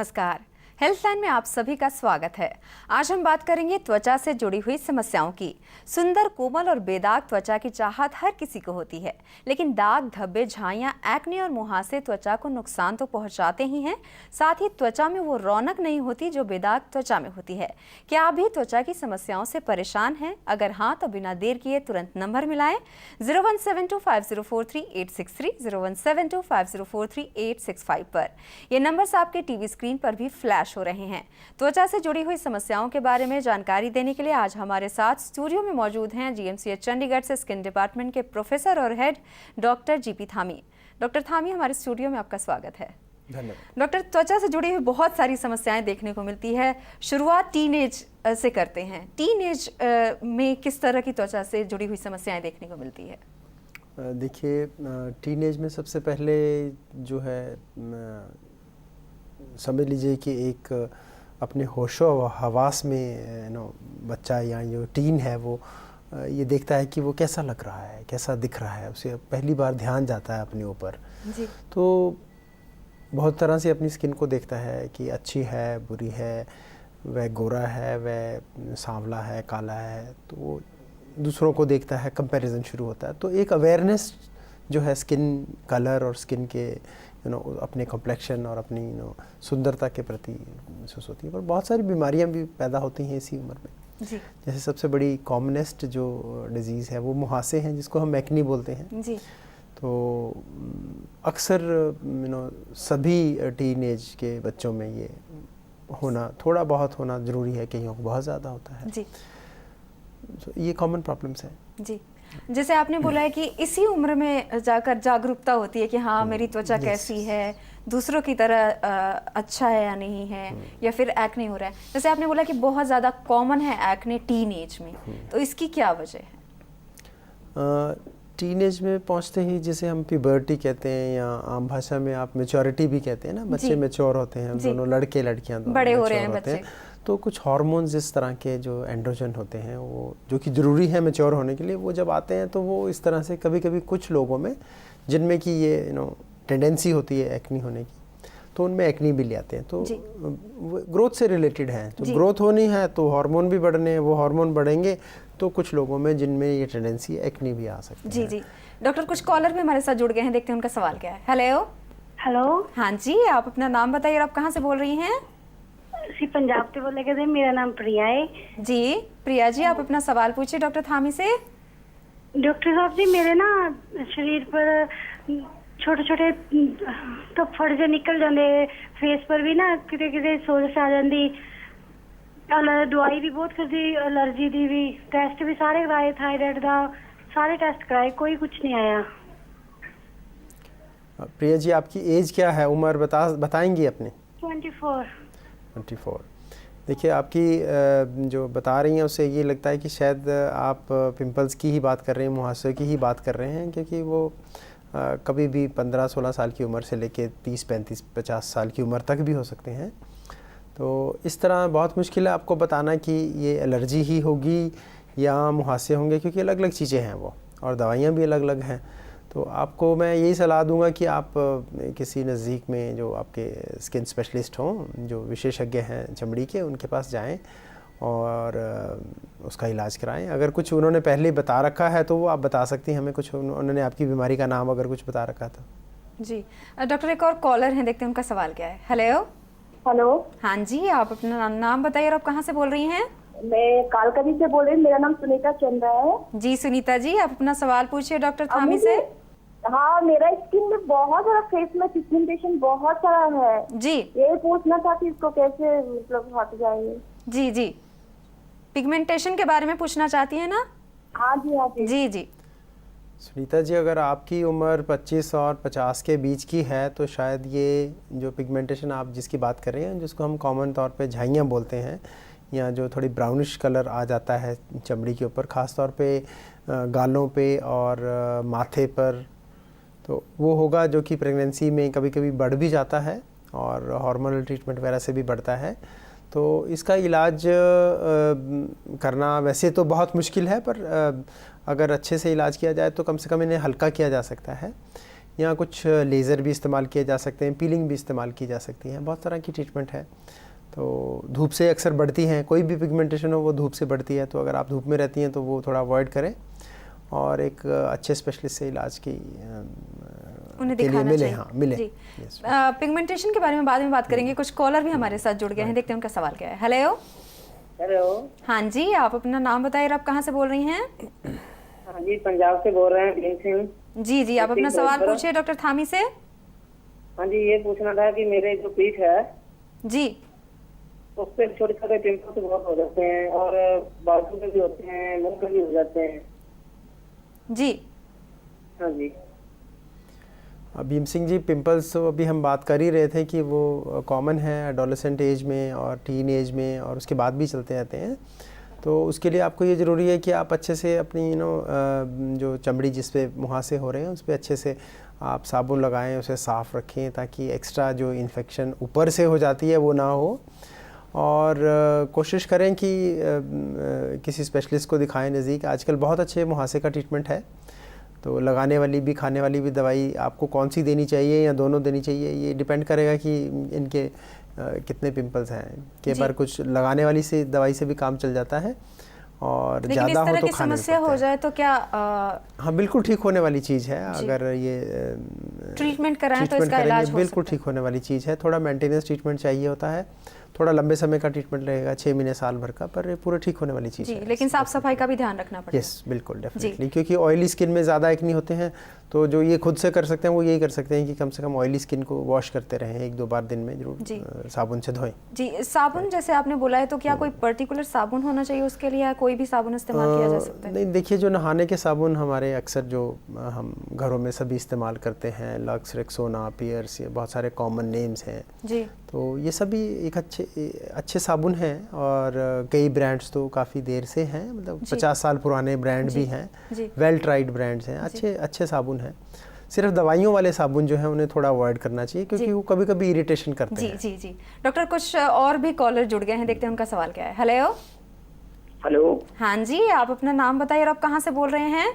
नमस्कार, health line में आप सभी का स्वागत है। आज हम बात करेंगे त्वचा से जुड़ी हुई समस्याओं की। सुंदर, कोमल और बेदाग त्वचा की चाहत हर किसी को होती है, लेकिन दाग, धब्बे, झाइयां, एक्ने और मुहासे त्वचा को नुकसान तो पहुंचाते ही हैं, साथ ही त्वचा में वो रौनक नहीं होती जो बेदाग त्वचा में होती है। क्या आप भी त्वचा की समस्याओं से परेशान हैं? अगर हाँ, तो बिना देर किए तुरंत नंबर मिलाएं 01725043-863, 01725043-865 पर। ये नंबर्स आपके टीवी स्क्रीन पर भी फ्लैश हो रहे हैं। त्वचा से जुड़ी हुई समस्याओं के बारे में जानकारी देने के लिए आज हमारे साथ स्टूडियो में मौजूद हैं जीएमसीएच चंडीगढ़ से स्किन डिपार्टमेंट के प्रोफेसर और हेड डॉक्टर जीपी थामी। डॉक्टर थामी, हमारे स्टूडियो में आपका स्वागत है। धन्यवाद। डॉक्टर, त्वचा से जुड़ी हुई बहुत सारी समस्याएं देखने को मिलती है। शुरुआत टीनेज से करते हैं। टीनेज में किस तरह की त्वचा से जुड़ी हुई समस्याएं देखने को मिलती है? देखिए, टीनेज में सबसे पहले जो है समझ लीजिए कि एक अपने होशो हवास में बच्चा या जो टीन है वो ये देखता है कि वो कैसा लग रहा है, कैसा दिख रहा है। उसे पहली बार ध्यान जाता है अपने ऊपर, तो बहुत तरह से अपनी स्किन को देखता है कि अच्छी है, बुरी है, वह गोरा है, वह सांवला है, काला है। तो वो दूसरों को देखता है, कंपैरिजन शुरू होता है। तो एक अवेयरनेस जो है स्किन कलर और स्किन के अपने कॉम्प्लेक्शन और अपनी सुंदरता के प्रति महसूस होती है। पर बहुत सारी बीमारियां भी पैदा होती हैं इसी उम्र में जी। जैसे सबसे बड़ी कॉमनेस्ट जो डिजीज़ है वो मुहासे हैं, जिसको हम एक्नी बोलते हैं जी। तो अक्सर सभी टीनेज के बच्चों में ये होना, थोड़ा बहुत होना ज़रूरी है, कईयों को बहुत ज़्यादा होता है जी। तो ये कॉमन प्रॉब्लम्स हैं जी। जैसे आपने बोला है कि इसी उम्र में जाकर जागरूकता होती है कि हाँ, मेरी त्वचा कैसी है, दूसरों की तरह अच्छा है या नहीं है, या फिर एक्ने हो रहा है। जैसे आपने बोला कि बहुत ज़्यादा कॉमन है एक्ने टीनेज में, तो इसकी क्या वजह है? टीनेज में पहुंचते ही जिसे हम प्यूबर्टी कहते हैं, या आम भाषा में आप मैच्योरिटी भी कहते हैं ना, बच्चे मैच्योर होते हैं, दोनों लड़के लड़कियां दोनों बड़े हो रहे हैं बच्चे। तो कुछ हार्मोन्स इस तरह के जो एंड्रोजन होते हैं वो जो कि ज़रूरी है मैच्योर होने के लिए, वो जब आते हैं तो वो इस तरह से कभी कभी कुछ लोगों में जिनमें कि ये टेंडेंसी होती है एक्नी होने की, तो उनमें एक्नी भी ले आते हैं। तो ग्रोथ से रिलेटेड है, तो ग्रोथ होनी है तो हार्मोन भी बढ़ने हैं, वो हार्मोन बढ़ेंगे तो कुछ लोगों में जिनमें ये टेंडेंसी है एक्नी भी आ सकती है। जी जी। डॉक्टर, कुछ कॉलर भी हमारे साथ जुड़ गए हैं, देखते हैं उनका सवाल क्या है। Hello hello. हाँ जी, आप अपना नाम बताइए और आप कहाँ से बोल रही हैं? पंजाब से बोले गए। मेरा नाम प्रिया है जी। प्रिया जी, आप अपना सवाल पूछिए डॉक्टर थामी से। डॉक्टर साहब जी, मेरे ना शरीर पर छोटे छोटे तो फड़ जे निकल जाते, फेस पर भी ना किते किते सोजश आ जाती। दवाई भी बहुत करती, एलर्जी दी भी, टेस्ट भी सारे कराए, थायराइड का सारे टेस्ट कराए, कोई कुछ नहीं आया। प्रिया जी, आपकी एज क्या है, उम्र बताएंगी अपनी? 24। देखिए, आपकी जो बता रही हैं उससे ये लगता है कि शायद आप पिंपल्स की ही बात कर रहे हैं, मुहासे की ही बात कर रहे हैं, क्योंकि वो कभी भी 15-16 साल की उम्र से लेके 30-35-50 साल की उम्र तक भी हो सकते हैं। तो इस तरह बहुत मुश्किल है आपको बताना कि ये एलर्जी ही होगी या मुहासे होंगे, क्योंकि अलग अलग चीज़ें हैं वो, और दवाइयाँ भी अलग अलग हैं। तो आपको मैं यही सलाह दूंगा कि आप किसी नज़दीक में जो आपके स्किन स्पेशलिस्ट हों, जो विशेषज्ञ हैं चमड़ी के, उनके पास जाएं और उसका इलाज कराएं। अगर कुछ उन्होंने पहले बता रखा है तो वो आप बता सकती हैं हमें, कुछ उन्होंने आपकी बीमारी का नाम अगर कुछ बता रखा था। जी। डॉक्टर, एक और कॉलर हैं, देखते हैं उनका सवाल क्या है। Hello hello. हाँ जी, आप अपना नाम बताइए और आप कहाँ से बोल रही हैं? मैं कालकरी से बोल रही हूँ, मेरा नाम सुनीता चंद्रा है। जी सुनीता जी, आप अपना सवाल पूछिए डॉक्टर थामी से। हाँ, मेरा स्किन में बहुत सारा, फेस में पिगमेंटेशन बहुत सारा है जी। ये पूछना था कि इसको कैसे मतलब हट जाएंगे। जी जी, पिगमेंटेशन के बारे में पूछना चाहती है ना? हाँ जी, हाँ जी। जी जी। सुनीता जी, अगर आपकी उम्र 25 और 50 के बीच की है तो शायद ये जो पिगमेंटेशन आप जिसकी बात कर रहे हैं, जिसको हम कॉमन तौर पे झाइयाँ बोलते हैं, या जो थोड़ी ब्राउनिश कलर आ जाता है चमड़ी के ऊपर, ख़ास तौर पे गालों पे और माथे पर, तो वो होगा जो कि प्रेगनेंसी में कभी कभी बढ़ भी जाता है और हार्मोनल ट्रीटमेंट वगैरह से भी बढ़ता है। तो इसका इलाज करना वैसे तो बहुत मुश्किल है, पर अगर अच्छे से इलाज किया जाए तो कम से कम इन्हें हल्का किया जा सकता है। या कुछ लेज़र भी इस्तेमाल किए जा सकते हैं, पीलिंग भी इस्तेमाल की जा सकती है, बहुत तरह की ट्रीटमेंट है। तो धूप से अक्सर बढ़ती हैं, कोई भी पिगमेंटेशन हो वो धूप से बढ़ती है, तो अगर आप धूप में रहती हैं तो वो थोड़ा अवॉइड करें और एक अच्छे स्पेशलिस्ट से इलाज की उन्हें के लिए दिखाना मिले। चाहिए। हाँ, मिले। जी। पिगमेंटेशन के बारे में बाद में बात करेंगे। कुछ कॉलर भी हमारे साथ जुड़ गए हैं, देखते हैं उनका सवाल क्या है। हेलो। हेलो। हाँ जी, आप अपना नाम बताइए और आप कहाँ से बोल रही हैं? हाँ जी, पंजाब से बोल रहे हैं, भीम सिंह। जी जी, आप अपना सवाल पूछिए डॉक्टर थामी से। हाँ जी, ये पूछना था कि मेरे जो पीठ है जी, उस पे छोटे छोटे पिंपल्स बहुत हो जाते हैं और बाजू में भी होते हैं, मुंह में भी हो जाते हैं। जी हाँ जी। भीम सिंह जी, पिंपल्स तो अभी हम बात कर ही रहे थे कि वो कॉमन है एडोलेसेंट एज में और टीन एज में और उसके बाद भी चलते रहते हैं। तो उसके लिए आपको ये ज़रूरी है कि आप अच्छे से अपनी जो चमड़ी जिस पे मुहासे हो रहे हैं उस पर अच्छे से आप साबुन लगाएं, उसे साफ़ रखें ताकि एक्स्ट्रा जो इन्फेक्शन ऊपर से हो जाती है वो ना हो। और कोशिश करें कि किसी स्पेशलिस्ट को दिखाएं नज़दीक। आजकल बहुत अच्छे मुहासे का ट्रीटमेंट है, तो लगाने वाली भी खाने वाली भी दवाई आपको कौन सी देनी चाहिए या दोनों देनी चाहिए, ये डिपेंड करेगा कि इनके कितने पिंपल्स हैं। कई बार कुछ लगाने वाली से दवाई से भी काम चल जाता है और ज़्यादा हो तो खाने समस्या हो जाए तो क्या हाँ बिल्कुल ठीक होने वाली चीज़ है। अगर ये ट्रीटमेंट कराएं तो इसका इलाज हो बिल्कुल ठीक होने वाली चीज़ है। थोड़ा मेंटेनेंस ट्रीटमेंट चाहिए होता है, थोड़ा लंबे समय का ट्रीटमेंट लगेगा, 6 महीने साल भर का, पर ये पूरा ठीक होने वाली चीज़ है। लेकिन साफ सफाई का भी ध्यान रखना पड़ेगा। यस बिल्कुल, डेफिनेटली, क्योंकि ऑयली स्किन में ज़्यादा एक्ने होते हैं। तो जो ये खुद से कर सकते हैं वो यही कर सकते हैं कि कम से कम ऑयली स्किन को वॉश करते रहें, 1-2 बार दिन में जरूर साबुन से धोएं। जी, साबुन जैसे आपने बोला है, तो क्या कोई पर्टिकुलर साबुन होना चाहिए उसके लिए या कोई भी साबुन इस्तेमाल किया जा सकता है? नहीं, देखिए जो नहाने के साबुन हमारे अक्सर जो हम घरों में सभी इस्तेमाल करते हैं, लक्स, रेक्सोना, पियर्स, ये बहुत सारे कॉमन नेम्स हैं जी। तो ये सभी एक अच्छे साबुन हैं और कई ब्रांड्स तो काफ़ी देर से हैं, मतलब 50 साल पुराने ब्रांड भी हैं, वेल ट्राइड ब्रांड्स हैं, अच्छे साबुन हैं। सिर्फ दवाइयों वाले साबुन जो हैं उन्हें थोड़ा अवॉइड करना चाहिए क्योंकि वो कभी कभी इरिटेशन करते हैं। जी जी। डॉक्टर, कुछ और भी कॉलर जुड़ गए हैं, देखते हैं उनका सवाल क्या है। हेलो। हेलो। हाँ जी, आप अपना नाम बताइए और आप कहाँ से बोल रहे हैं?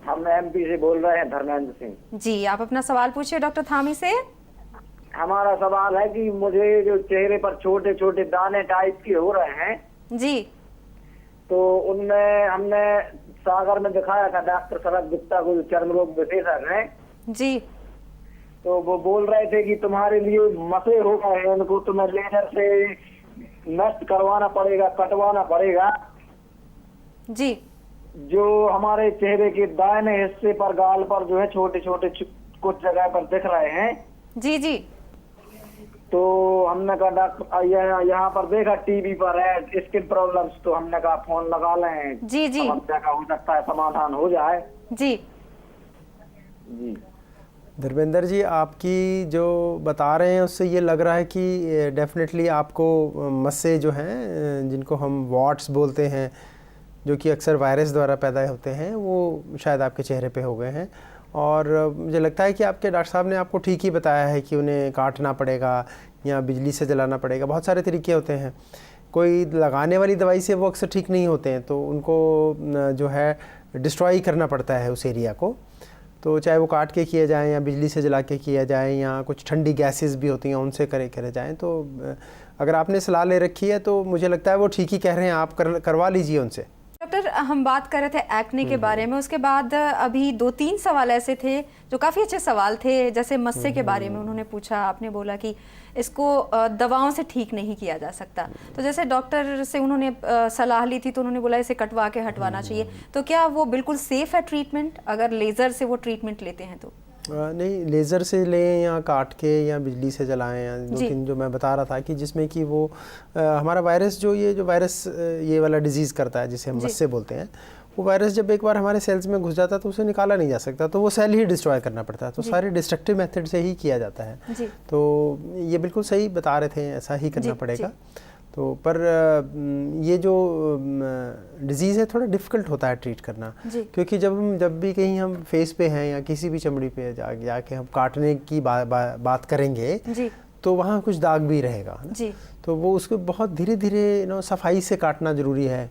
हम एमपी से बोल रहे हैं, धर्मेंद्र सिंह। जी, आप अपना सवाल पूछिए डॉक्टर थामी से। हमारा सवाल है कि मुझे जो चेहरे पर छोटे छोटे दाने टाइप के हो रहे हैं जी, तो उनमें हमने सागर में दिखाया था डॉक्टर शरद गुप्ता को, जो चर्म रोग विशेषज्ञ हैं जी। तो वो बोल रहे थे कि तुम्हारे लिए मसे हो गए हैं, उनको तुम्हें लेजर से नष्ट करवाना पड़ेगा, कटवाना पड़ेगा। जी। जो हमारे चेहरे के दाहिने हिस्से पर, गाल पर जो है छोटे छोटे कुछ जगह पर दिख रहे हैं। जी जी। तो हमने कहा डॉक्टर यहाँ पर देखा टीवी पर है स्किन प्रॉब्लम्स, तो हमने कहा फोन लगा लें। जी जी। समस्या का हो सकता है समाधान हो जाए। जी जी। धर्मेंद्र जी, आपकी जो बता रहे हैं उससे ये लग रहा है कि डेफिनेटली आपको मस्से जो हैं, जिनको हम वॉट्स बोलते हैं, जो कि अक्सर वायरस द्वारा पैदा होते हैं, वो शायद आपके चेहरे पे हो गए हैं। और मुझे लगता है कि आपके डॉक्टर साहब ने आपको ठीक ही बताया है कि उन्हें काटना पड़ेगा या बिजली से जलाना पड़ेगा, बहुत सारे तरीके होते हैं। कोई लगाने वाली दवाई से वो अक्सर ठीक नहीं होते हैं, तो उनको जो है डिस्ट्रॉय करना पड़ता है उस एरिया को। तो चाहे वो काट के किया जाए या बिजली से जला के किया जाए या कुछ ठंडी गैसेस भी होती हैं उनसे करे जाएँ। तो अगर आपने सलाह ले रखी है तो मुझे लगता है वो ठीक ही कह रहे हैं, आप करवा लीजिए उनसे। डॉक्टर, हम बात कर रहे थे एक्ने के बारे में, उसके बाद अभी 2-3 सवाल ऐसे थे जो काफ़ी अच्छे सवाल थे। जैसे मस्से के बारे में उन्होंने पूछा, आपने बोला कि इसको दवाओं से ठीक नहीं किया जा सकता। तो जैसे डॉक्टर से उन्होंने सलाह ली थी तो उन्होंने बोला इसे कटवा के हटवाना चाहिए, तो क्या वो बिल्कुल सेफ़ है ट्रीटमेंट अगर लेज़र से वो ट्रीटमेंट लेते हैं तो? नहीं, लेज़र से लें या काट के या बिजली से जलाएं, या लेकिन जो मैं बता रहा था कि जिसमें कि वो हमारा वायरस जो वायरस ये वाला डिजीज़ करता है जिसे हम मस्से बोलते हैं, वो वायरस जब एक बार हमारे सेल्स में घुस जाता है तो उसे निकाला नहीं जा सकता, तो वो सेल ही डिस्ट्रॉय करना पड़ता है। तो सारे डिस्ट्रक्टिव मेथड से ही किया जाता है। तो ये बिल्कुल सही बता रहे थे, ऐसा ही करना पड़ेगा। तो पर ये जो डिज़ीज़ है थोड़ा डिफ़िकल्ट होता है ट्रीट करना, क्योंकि जब भी कहीं हम फेस पे हैं या किसी भी चमड़ी पे जाके हम काटने की बात करेंगे तो वहाँ कुछ दाग भी रहेगा ना? तो वो उसको बहुत धीरे धीरे सफाई से काटना ज़रूरी है।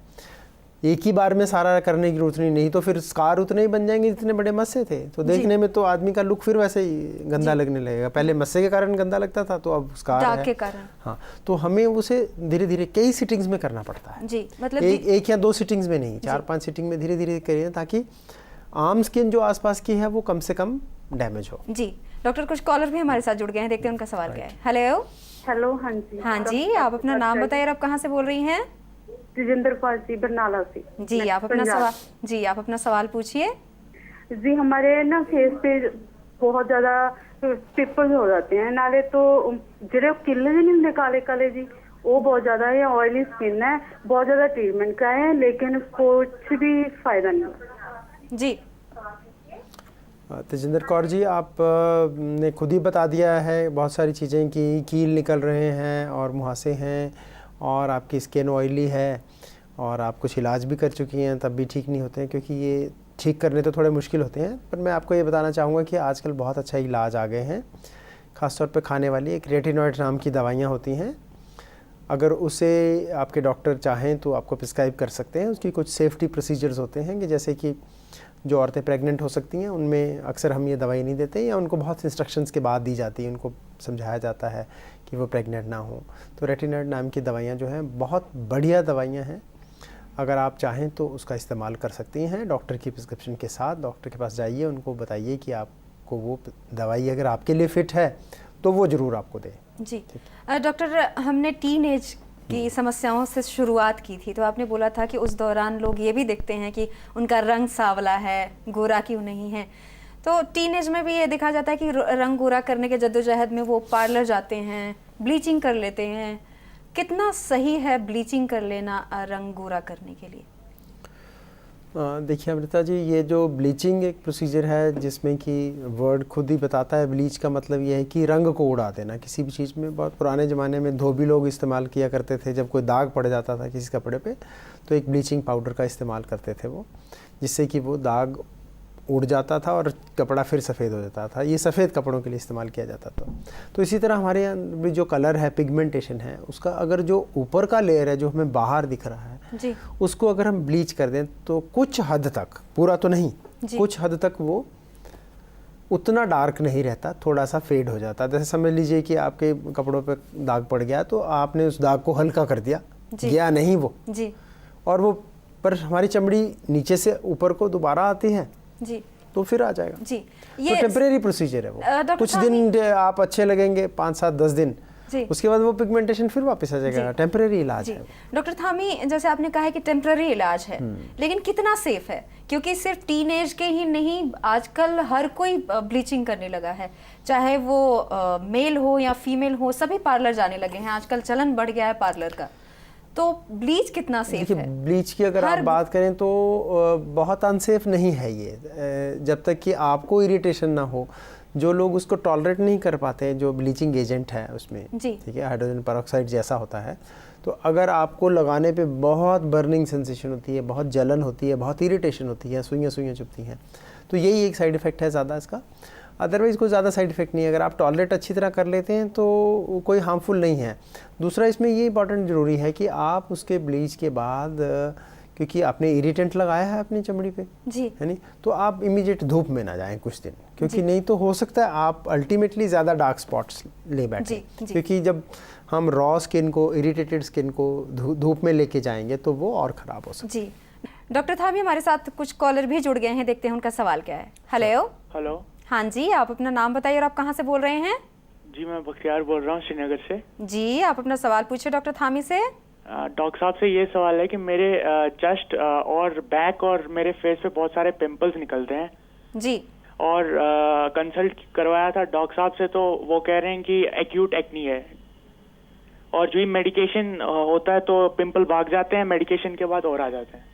एक ही बार में सारा करने की जरूरत नहीं तो फिर स्कार उतने ही बन जाएंगे जितने बड़े मस्से थे, तो देखने में तो आदमी का लुक फिर वैसे ही गंदा लगने लगेगा। पहले मस्से के कारण गंदा लगता था, तो अब स्कार दाग है के कारण। हाँ, तो हमें उसे धीरे धीरे कई सिटिंग्स में करना पड़ता है जी, मतलब एक या 2 सिटिंग्स में नहीं, 4-5 सिटिंग में धीरे धीरे करिए, ताकि आम स्किन जो आसपास की है वो कम से कम डैमेज हो। जी डॉक्टर, कुछ कॉलर भी हमारे साथ जुड़ गए हैं, देखते हैं उनका सवाल क्या है। हेलो। हेलो, हाँ जी। हाँ जी, आप अपना नाम बताइए और आप कहाँ से बोल रही हैं? तेजिंदर पाल जी, बरनाला से। जी आप अपना सवाल पूछिए। जी, हमारे ना फेस पे बहुत ज्यादा पिंपल्स हो जाते हैं, नाले तो जेरे किले जी नहीं काले काले जी, वो बहुत ज्यादा है। ऑयली स्किन है, बहुत ज्यादा ट्रीटमेंट का है, लेकिन कुछ भी फायदा नहीं। जी तेजिंदर कौर जी, आप ने खुद ही बता दिया है बहुत सारी चीज़ें कि कील निकल रहे हैं और मुहासे हैं और आपकी स्किन ऑयली है, और आप कुछ इलाज भी कर चुकी हैं तब भी ठीक नहीं होते हैं, क्योंकि ये ठीक करने तो थोड़े मुश्किल होते हैं। पर मैं आपको ये बताना चाहूँगा कि आजकल बहुत अच्छा इलाज आ गए हैं, ख़ासतौर पे खाने वाली एक रेटिनॉइड नाम की दवाइयाँ होती हैं। अगर उसे आपके डॉक्टर चाहें तो आपको प्रिस्क्राइब कर सकते हैं। उसकी कुछ सेफ्टी प्रोसीजर्स होते हैं कि जैसे कि जो औरतें प्रेग्नेंट हो सकती हैं उनमें अक्सर हम ये दवाई नहीं देते, या उनको बहुत इंस्ट्रक्शंस के बाद दी जाती है, उनको समझाया जाता है कि वो प्रेग्नेंट ना हो। तो रेटिनॉइड नाम की दवाइयाँ जो हैं बहुत बढ़िया दवाइयाँ हैं, अगर आप चाहें तो उसका इस्तेमाल कर सकती हैं डॉक्टर की प्रिस्क्रिप्शन के साथ। डॉक्टर के पास जाइए, उनको बताइए कि आपको वो दवाई अगर आपके लिए फ़िट है तो वो ज़रूर आपको दें। जी डॉक्टर, हमने टीन एज की समस्याओं से शुरुआत की थी, तो आपने बोला था कि उस दौरान लोग ये भी देखते हैं कि उनका रंग सांवला है, गोरा क्यों नहीं है। तो टीन एज में भी ये देखा जाता है कि रंग गोरा करने के जद्दोजहद में वो पार्लर जाते हैं, ब्लीचिंग कर लेते हैं। कितना सही है ब्लीचिंग कर लेना रंग गोरा करने के लिए? देखिए अमृता जी, ये जो ब्लीचिंग एक प्रोसीजर है जिसमें कि वर्ड खुद ही बताता है, ब्लीच का मतलब ये है कि रंग को उड़ा देना किसी भी चीज़ में। बहुत पुराने ज़माने में धोबी लोग इस्तेमाल किया करते थे, जब कोई दाग पड़ जाता था किसी कपड़े पे तो एक ब्लीचिंग पाउडर का इस्तेमाल करते थे वो, जिससे कि वो दाग उड़ जाता था और कपड़ा फिर सफ़ेद हो जाता था। ये सफ़ेद कपड़ों के लिए इस्तेमाल किया जाता था। तो इसी तरह हमारे यहाँ भी जो कलर है, पिगमेंटेशन है, उसका अगर जो ऊपर का लेयर है जो हमें बाहर दिख रहा है जी, उसको अगर हम ब्लीच कर दें तो कुछ हद तक, पूरा तो नहीं, कुछ हद तक वो उतना डार्क नहीं रहता, थोड़ा सा फेड हो जाता है। जैसे समझ लीजिए कि आपके कपड़ों पे दाग पड़ गया तो आपने उस दाग को हल्का कर दिया, गया नहीं वो जी, और वो पर हमारी चमड़ी नीचे से ऊपर को दोबारा आती है जी, तो फिर आ जाएगा। जी, तो टेम्परेरी प्रोसीजर है वो। डॉक्टर कुछ दिन आप अच्छे लगेंगे, 5-7-10 दिन, जी, उसके बाद वो पिगमेंटेशन फिर वापस आ जाएगा। टेम्परेरी इलाज है। डॉक्टर थामी, जैसे आपने कहा है कि टेम्पररी इलाज है, लेकिन कितना सेफ है? क्योंकि सिर्फ टीनेज के ही नहीं, आजकल हर कोई ब्लीचिंग करने लगा है, चाहे वो मेल हो या फीमेल हो, सभी पार्लर जाने लगे हैं। आजकल चलन बढ़ गया है पार्लर का। तो ब्लीच कितना सेफ है? ब्लीच की अगर आप बात करें तो बहुत अनसेफ नहीं है ये, जब तक कि आपको इरिटेशन ना हो। जो लोग उसको टॉलरेट नहीं कर पाते, जो ब्लीचिंग एजेंट है उसमें, ठीक है, हाइड्रोजन पेरोक्साइड जैसा होता है, तो अगर आपको लगाने पे बहुत बर्निंग सेंसेशन होती है, बहुत जलन होती है, बहुत इरिटेशन होती है, सुइयाँ चुभती हैं, तो यही एक साइड इफ़ेक्ट है ज़्यादा इसका। अदरवाइज़ कोई ज़्यादा साइड इफ़ेक्ट नहीं है। अगर आप टॉलरेट अच्छी तरह कर लेते हैं तो कोई हार्मफुल नहीं है। दूसरा इसमें ये इंपॉर्टेंट ज़रूरी है कि आप उसके ब्लीच के बाद, क्योंकि आपने इरिटेंट लगाया है अपनी चमड़ी पे, जी, है नहीं, तो आप इमीडिएट धूप में ना जाएं कुछ दिन, क्योंकि नहीं तो हो सकता है आप अल्टीमेटली ज़्यादा डार्क स्पॉट्स ले बैठें। क्योंकि जब हम रॉ स्किन को, इरिटेटेड स्किन को धूप में लेके जाएंगे तो वो और ख़राब हो सकता है। जी डॉक्टर थामी, हमारे साथ कुछ कॉलर भी जुड़ गए हैं, देखते हैं उनका सवाल क्या है। हेलो। हाँ जी, आप अपना नाम बताइए और आप कहाँ से बोल रहे हैं? जी, मैं बख्तियार बोल रहा हूँ श्रीनगर से। जी, आप अपना सवाल पूछिए डॉक्टर थामी से। डॉक्टर साहब से ये सवाल है कि मेरे चेस्ट और बैक और मेरे फेस पे बहुत सारे पिंपल्स निकलते हैं जी, और कंसल्ट करवाया था डॉक्टर साहब से, तो वो कह रहे हैं कि एक्यूट एक्नी है, और जो ही मेडिकेशन होता है तो पिंपल भाग जाते हैं, मेडिकेशन के बाद और आ जाते हैं।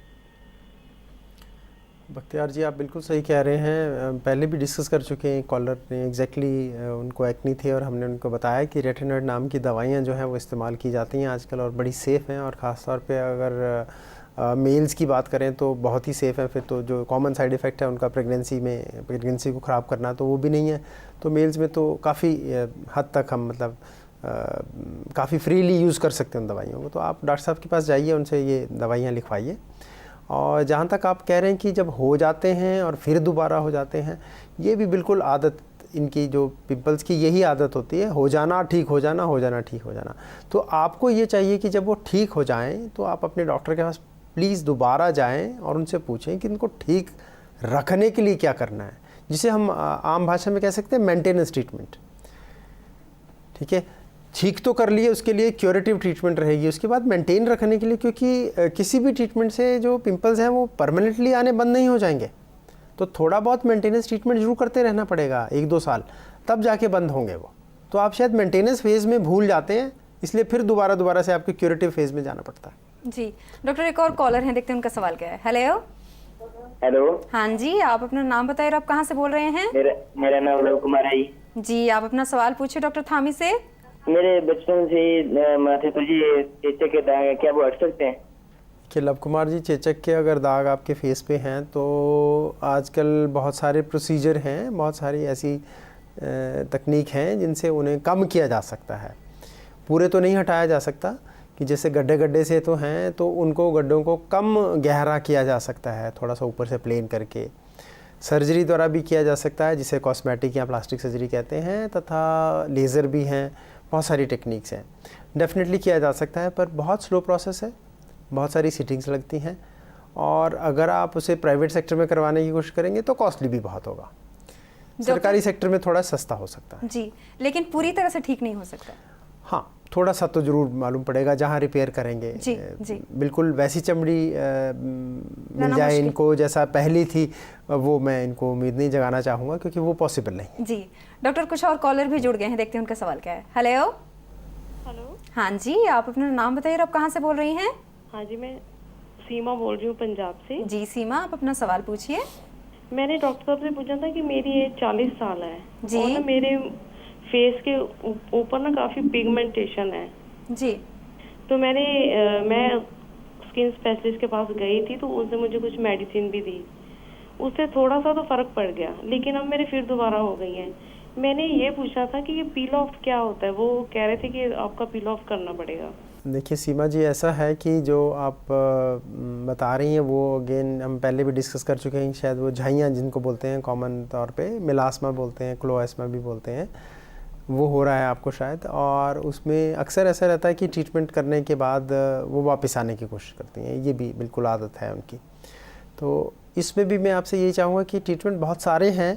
बख्तियार जी, आप बिल्कुल सही कह रहे हैं। पहले भी डिस्कस कर चुके हैं कॉलर ने, एग्जैक्टली उनको एक्नी थे और हमने उनको बताया कि रेटिनॉइड नाम की दवाइयाँ जो हैं वो इस्तेमाल की जाती हैं आजकल और बड़ी सेफ़ हैं, और ख़ास तौर पे अगर मेल्स की बात करें तो बहुत ही सेफ़ है। फिर तो जो कॉमन साइड इफ़ेक्ट है उनका प्रेगनेंसी को ख़राब करना, तो वो भी नहीं है। तो मेल्स में तो काफ़ी हद तक हम मतलब काफ़ी फ्रीली यूज़ कर सकते हैं उन दवाइयों को। तो आप डॉक्टर साहब के पास जाइए, उनसे ये दवाइयाँ लिखवाइए और जहाँ तक आप कह रहे हैं कि जब हो जाते हैं और फिर दोबारा हो जाते हैं, ये भी बिल्कुल आदत इनकी जो पिंपल्स की यही आदत होती है, हो जाना ठीक हो जाना, हो जाना ठीक हो जाना। तो आपको ये चाहिए कि जब वो ठीक हो जाएं तो आप अपने डॉक्टर के पास प्लीज़ दोबारा जाएं और उनसे पूछें कि इनको ठीक रखने के लिए क्या करना है, जिसे हम आम भाषा में कह सकते हैं मेंटेनेंस ट्रीटमेंट। ठीक है, ठीक तो कर लिए, उसके लिए क्यूरेटिव ट्रीटमेंट रहेगी, उसके बाद मेंटेन रखने के लिए, क्योंकि किसी भी ट्रीटमेंट से जो पिंपल्स हैं वो परमानेंटली आने बंद नहीं हो जाएंगे। तो थोड़ा बहुत मेंटेनेंस ट्रीटमेंट जरूर करते रहना पड़ेगा 1-2 साल, तब जाके बंद होंगे वो। तो आप शायद मेंटेनेंस फेज़ में भूल जाते हैं, इसलिए फिर दोबारा से आपको क्यूरेटिव फेज़ में जाना पड़ता है। जी डॉक्टर, एक और कॉलर हैं, देखते हैं उनका सवाल क्या है। हेलो। हेलो। हाँ जी, आप अपना नाम बताइए और आप कहाँ से बोल रहे हैं? मेरा नाम लव कुमार है जी। आप अपना सवाल पूछिए डॉक्टर थामी से। मेरे बचपन से माथे पर ये चेचक के दाग है, क्या वो हट सकते हैं? कि लव कुमार जी, चेचक के अगर दाग आपके फेस पे हैं तो आजकल बहुत सारे प्रोसीजर हैं, बहुत सारी ऐसी तकनीक हैं जिनसे उन्हें कम किया जा सकता है। पूरे तो नहीं हटाया जा सकता, कि जैसे गड्ढे से तो हैं तो उनको गड्ढों को कम गहरा किया जा सकता है, थोड़ा सा ऊपर से प्लेन करके। सर्जरी द्वारा भी किया जा सकता है, जिसे कॉस्मेटिक या प्लास्टिक सर्जरी कहते हैं, तथा लेज़र भी हैं, बहुत सारी टेक्निक्स हैं। डेफिनेटली किया जा सकता है, पर बहुत स्लो प्रोसेस है, बहुत सारी सिटिंग्स लगती हैं, और अगर आप उसे प्राइवेट सेक्टर में करवाने की कोशिश करेंगे तो कॉस्टली भी बहुत होगा। सरकारी सेक्टर में थोड़ा सस्ता हो सकता है जी, लेकिन पूरी तरह से ठीक नहीं हो सकता। हाँ, थोड़ा सा तो ज़रूर मालूम पड़ेगा जहाँ रिपेयर करेंगे। जी जी। बिल्कुल वैसी चमड़ी मिल जाए इनको जैसा पहली थी, वो मैं इनको उम्मीद नहीं जगाना चाहूँगा, क्योंकि वो पॉसिबल नहीं। जी डॉक्टर, कुछ और कॉलर भी जुड़ गए हैं, देखते हैं उनका सवाल क्या है। हेलो। हेलो। हाँ जी, आप अपना नाम बताइए और आप कहाँ से बोल रही हैं? हाँ जी, मैं सीमा बोल रही हूँ पंजाब से। जी सीमा, आप अपना सवाल पूछिए। मैंने डॉक्टर साहब से पूछा था कि मेरी एज 40 साल है जी। और ना मेरे फेस के ऊपर ना काफी पिगमेंटेशन है जी। तो मैं स्किन स्पेशलिस्ट के पास गई थी, तो उसने मुझे कुछ मेडिसिन भी दी, उससे थोड़ा सा तो फर्क पड़ गया, लेकिन अब मेरे फिर दोबारा हो गई है। मैंने ये पूछा था कि ये पील ऑफ क्या होता है, वो कह रहे थे कि आपका पील ऑफ करना पड़ेगा। देखिए सीमा जी, ऐसा है कि जो आप बता रही हैं वो अगेन हम पहले भी डिस्कस कर चुके हैं, शायद वो झाइयाँ जिनको बोलते हैं कॉमन तौर पे, मिलास्मा बोलते हैं, क्लोएस्मा भी बोलते हैं, वो हो रहा है आपको शायद। और उसमें अक्सर ऐसा रहता है कि ट्रीटमेंट करने के बाद वो वापस आने की कोशिश करती हैं, ये भी बिल्कुल आदत है उनकी। तो इसमें भी मैं आपसे यही चाहूँगा कि ट्रीटमेंट बहुत सारे हैं।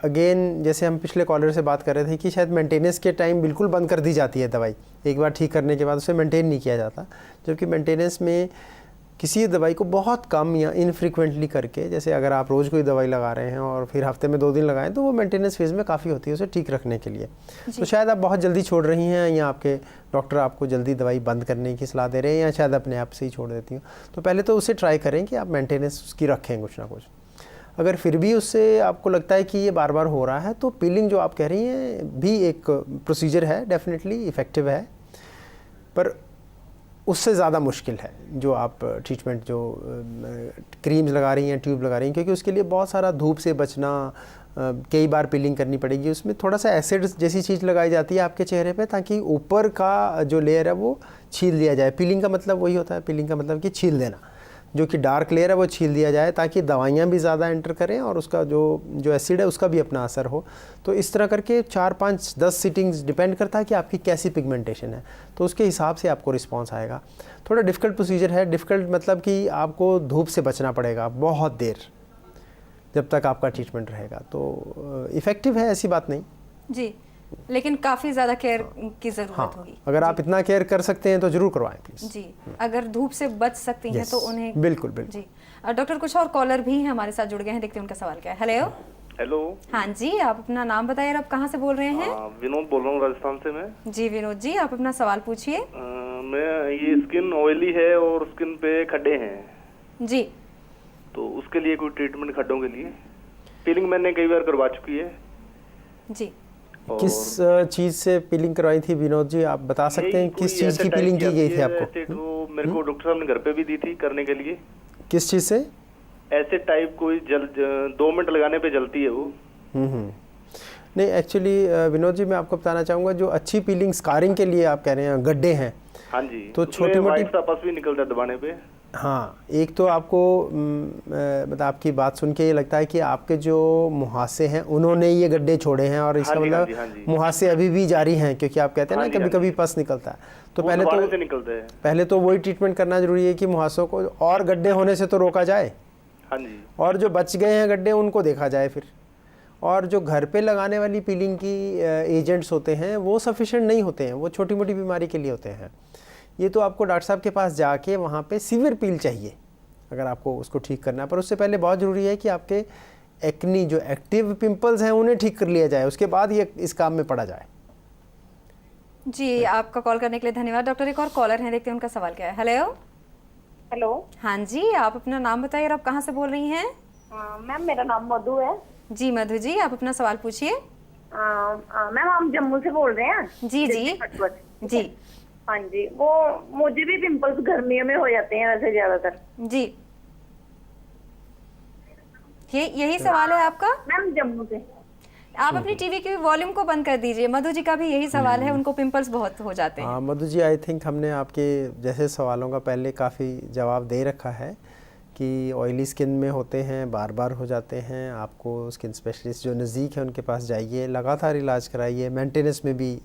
अगेन जैसे हम पिछले कॉलर से बात कर रहे थे कि शायद मेंटेनेंस के टाइम बिल्कुल बंद कर दी जाती है दवाई, एक बार ठीक करने के बाद उसे मेंटेन नहीं किया जाता, जबकि मेंटेनेंस में किसी दवाई को बहुत कम या इनफ्रीक्वेंटली करके, जैसे अगर आप रोज़ कोई दवाई लगा रहे हैं और फिर हफ्ते में 2 दिन लगाएं, तो वो मेंटेनेंस फेज़ में काफ़ी होती है उसे ठीक रखने के लिए। तो शायद आप बहुत जल्दी छोड़ रही हैं, या आपके डॉक्टर आपको जल्दी दवाई बंद करने की सलाह दे रहे हैं, या शायद अपने आप से ही छोड़ देती हूँ। तो पहले तो उसे ट्राई करें कि आप मेंटेनेंस उसकी रखें कुछ ना कुछ। अगर फिर भी उससे आपको लगता है कि ये बार बार हो रहा है, तो पीलिंग जो आप कह रही हैं भी एक प्रोसीजर है, डेफिनेटली इफ़ेक्टिव है, पर उससे ज़्यादा मुश्किल है जो आप ट्रीटमेंट जो क्रीम्स लगा रही हैं, ट्यूब लगा रही हैं, क्योंकि उसके लिए बहुत सारा धूप से बचना, कई बार पीलिंग करनी पड़ेगी। उसमें थोड़ा सा एसिड जैसी चीज़ लगाई जाती है आपके चेहरे पे, ताकि ऊपर का जो लेयर है वो छील दिया जाए। पीलिंग का मतलब वही होता है, पीलिंग का मतलब कि छील देना, जो कि डार्क लेयर है वो छील दिया जाए, ताकि दवाइयाँ भी ज़्यादा एंटर करें और उसका जो एसिड है उसका भी अपना असर हो। तो इस तरह करके 4, 5, 10 सिटिंग्स डिपेंड करता है कि आपकी कैसी पिगमेंटेशन है, तो उसके हिसाब से आपको रिस्पॉन्स आएगा। थोड़ा डिफ़िकल्ट प्रोसीजर है, डिफ़िकल्ट मतलब कि आपको धूप से बचना पड़ेगा बहुत देर, जब तक आपका ट्रीटमेंट रहेगा। तो इफ़ेक्टिव है, ऐसी बात नहीं जी, लेकिन काफ़ी ज़्यादा केयर की ज़रूरत होगी। अगर आप इतना केयर कर सकते हैं तो ज़रूर करवाएं प्लीज़। जी, अगर धूप से बच सकती हैं तो उन्हें बिल्कुल। जी डॉक्टर, कुछ और कॉलर भी हैं हमारे साथ जुड़ गए हैं, देखते हैं उनका सवाल क्या है। हेलो। हेलो। हाँ जी, आप अपना नाम बताइए और आप कहाँ से बोल रहे हैं? विनोद बोल रहा हूँ राजस्थान से मैं। जी विनोद जी, आप अपना सवाल पूछिए। मैं ये स्किन ऑयली है और स्किन पे खड्डे हैं जी, तो उसके लिए कोई ट्रीटमेंट खड्डों के लिए? पीलिंग मैंने कई बार करवा चुकी है जी। किस चीज़ से पीलिंग करवाई थी विनोद जी, आप बता सकते हैं किस चीज़ की पीलिंग की गई थी आपको? तो मेरे को डॉक्टर साहब ने घर पे भी दी थी करने के लिए। किस चीज़ से? ऐसे टाइप कोई 2 मिनट लगाने पे जलती है वो। नहीं, एक्चुअली विनोद जी मैं आपको बताना चाहूँगा, जो अच्छी पीलिंग स्कारिंग के लिए आप कह रहे हैं गड्ढे हैं। हाँ जी, तो छोटी मोटी तपस भी निकलता है दबाने पे। हाँ, एक तो आपको मतलब आपकी बात सुन के ये लगता है कि आपके जो मुहासे हैं उन्होंने ये गड्ढे छोड़े हैं और इसका मतलब मुहासे अभी भी जारी हैं, क्योंकि आप कहते हैं ना कभी कभी पस निकलता है, तो पहले तो वही ट्रीटमेंट करना जरूरी है कि मुहासों को और गड्ढे होने से तो रोका जाए। हाँ जी। और जो बच गए हैं गड्ढे उनको देखा जाए फिर। और जो घर पे लगाने वाली पीलिंग की एजेंट्स होते हैं वो सफिशिएंट नहीं होते हैं, वो छोटी मोटी बीमारी के लिए होते हैं। ये तो आपको डॉक्टर साहब के पास जाके वहाँ पे सीवियर पील चाहिए अगर आपको उसको ठीक करना है। पर उससे पहले बहुत ज़रूरी है कि आपके एक्नी जो एक्टिव पिंपल्स हैं उन्हें ठीक कर लिया जाए, उसके बाद ये इस काम में पड़ा जाए। जी, आपका कॉल करने के लिए धन्यवाद। डॉक्टर, एक और कॉलर हैं, देखते हैं उनका सवाल क्या है। हेलो। हेलो। हाँ जी, आप अपना नाम बताइए और आप कहाँ से बोल रही हैं? मैम मेरा नाम मधु है। जी मधु जी, आप अपना सवाल पूछिए। मैम हम जम्मू से बोल रहे हैं। जी जी जी। हाँ जी, वो मुझे भी पिंपल्स गर्मियों में हो जाते हैं वैसे ज्यादातर। जी, यही सवाल है आपका? मैम जम्मू से। आप अपनी टीवी की वॉल्यूम को बंद कर दीजिए। मधु जी का भी यही सवाल है, उनको पिंपल्स बहुत हो जाते हैं। हाँ मधु जी, आई थिंक हमने आपके जैसे सवालों का पहले काफ़ी जवाब दे रखा है कि ऑयली स्किन में होते हैं, बार बार हो जाते हैं। आपको स्किन स्पेशलिस्ट जो नज़दीक है उनके पास जाइए, लगातार इलाज कराइए, मेंटेनेंस में भी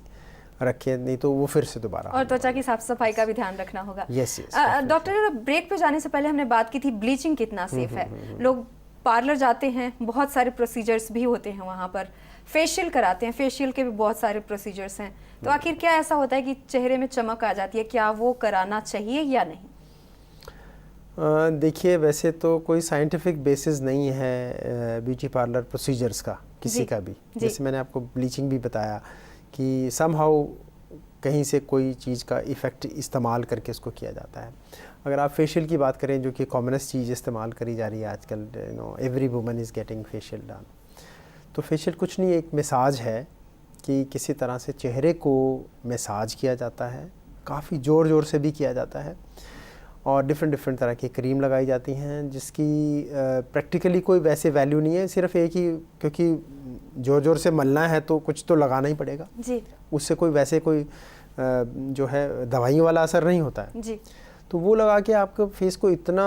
रखिए, नहीं तो वो फिर से दोबारा। और त्वचा की साफ सफाई का भी ध्यान रखना होगा। यस। डॉक्टर, ब्रेक पे जाने से पहले हमने बात की थी ब्लीचिंग कितना सेफ है। लोग पार्लर जाते हैं, बहुत सारे प्रोसीजर्स भी होते हैं वहाँ पर, फेशियल कराते हैं, फेशियल के भी बहुत सारे प्रोसीजर्स हैं, तो आखिर क्या ऐसा होता है कि चेहरे में चमक आ जाती है, क्या वो कराना चाहिए या नहीं? देखिए, वैसे तो कोई साइंटिफिक बेसिस नहीं है ब्यूटी पार्लर प्रोसीजर्स का किसी का भी। जैसे मैंने आपको ब्लीचिंग भी बताया कि समहाउ कहीं से कोई चीज़ का इफ़ेक्ट इस्तेमाल करके इसको किया जाता है। अगर आप फेशियल की बात करें, जो कि कॉमनेस्ट चीज़ इस्तेमाल करी जा रही है आजकल, every woman is getting facial done, तो फेशियल कुछ नहीं, एक मसाज है कि किसी तरह से चेहरे को मसाज किया जाता है, काफ़ी ज़ोर ज़ोर से भी किया जाता है, और डिफरेंट तरह की क्रीम लगाई जाती हैं जिसकी प्रैक्टिकली कोई वैसे वैल्यू नहीं है, सिर्फ एक ही, क्योंकि ज़ोर ज़ोर से मलना है तो कुछ तो लगाना ही पड़ेगा जी, उससे कोई वैसे कोई जो है दवाइयों वाला असर नहीं होता है जी। तो वो लगा के आपके फेस को इतना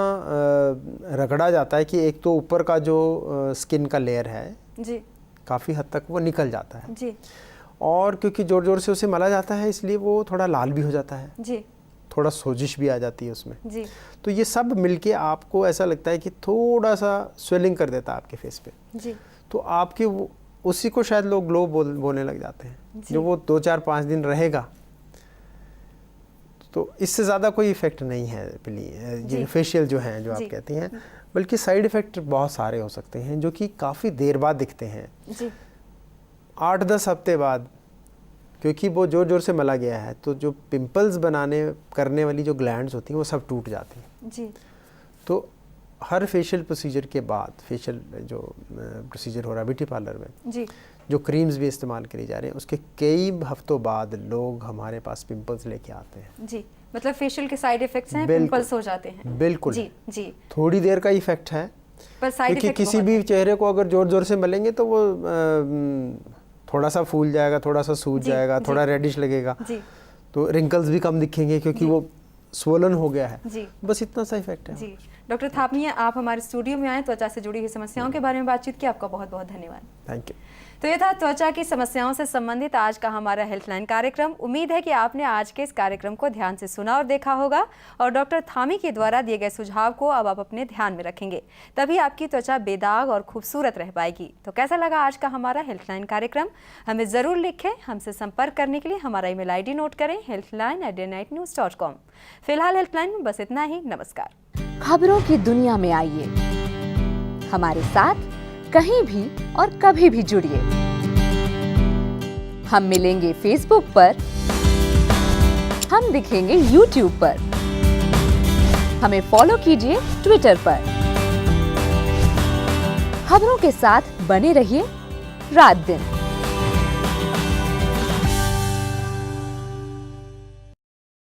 रगड़ा जाता है कि एक तो ऊपर का जो स्किन का लेयर है जी काफ़ी हद तक वो निकल जाता है जी, और क्योंकि ज़ोर ज़ोर से उसे मला जाता है इसलिए वो थोड़ा लाल भी हो जाता है जी, थोड़ा सोजिश भी आ जाती है उसमें जी। तो ये सब मिलके आपको ऐसा लगता है कि थोड़ा सा स्वेलिंग कर देता है आपके फेस पे जी। तो आपके वो उसी को शायद लोग ग्लो बोलने लग जाते हैं, जो वो 2-4-5 दिन रहेगा। तो इससे ज़्यादा कोई इफ़ेक्ट नहीं है फेशियल जो हैं, जो आप कहती हैं, बल्कि साइड इफ़ेक्ट बहुत सारे हो सकते हैं जो कि काफ़ी देर बाद दिखते हैं जी। 8-10 हफ्ते बाद, क्योंकि वो ज़ोर ज़ोर से मला गया है, तो जो पिंपल्स करने वाली जो ग्लैंड्स होती हैं वो सब टूट जाती हैं जी। तो हर फेशियल प्रोसीजर के बाद, फेशियल जो प्रोसीजर हो रहा है ब्यूटी पार्लर में जी, जो क्रीम्स भी इस्तेमाल करी जा रहे हैं, उसके कई हफ्तों बाद लोग हमारे पास पिंपल्स लेके आते हैं जी। मतलब फेशियल के साइड इफेक्ट्स हैं, पिंपल्स हो जाते हैं बिल्कुल जी जी। थोड़ी देर का इफेक्ट है, पर साइड इफेक्ट किसी भी चेहरे को अगर जोर जोर से मलेंगे तो वो थोड़ा सा फूल जाएगा, थोड़ा सा सूज जाएगा, थोड़ा रेडिश लगेगा, तो रिंकल्स भी कम दिखेंगे क्योंकि वो स्वोलन हो गया है जी। बस इतना सा इफेक्ट है जी। डॉक्टर थापनिया, आप हमारे स्टूडियो में आए, त्वचा से जुड़ी हुई समस्याओं के बारे में बातचीत की, आपका बहुत बहुत धन्यवाद। Thank you. तो ये था त्वचा की समस्याओं से संबंधित आज का हमारा हेल्पलाइन कार्यक्रम। उम्मीद है कि आपने आज के इस कार्यक्रम को ध्यान से सुना और देखा होगा, और डॉक्टर थामी के द्वारा दिए गए सुझाव को अब आप अपने ध्यान में रखेंगे, तभी आपकी त्वचा बेदाग और खूबसूरत रह पाएगी। तो कैसा लगा आज का हमारा हेल्पलाइन कार्यक्रम? हमें ज़रूर लिखें। हमसे संपर्क करने के लिए हमारा ईमेल ID नोट करें, helpline@daylightnews.com। फिलहाल हेल्पलाइन में बस इतना ही। नमस्कार। खबरों की दुनिया में आइए, हमारे साथ कहीं भी और कभी भी जुड़िए। हम मिलेंगे फेसबुक पर, हम दिखेंगे YouTube पर, हमें फॉलो कीजिए ट्विटर पर। खबरों के साथ बने रहिए रात दिन।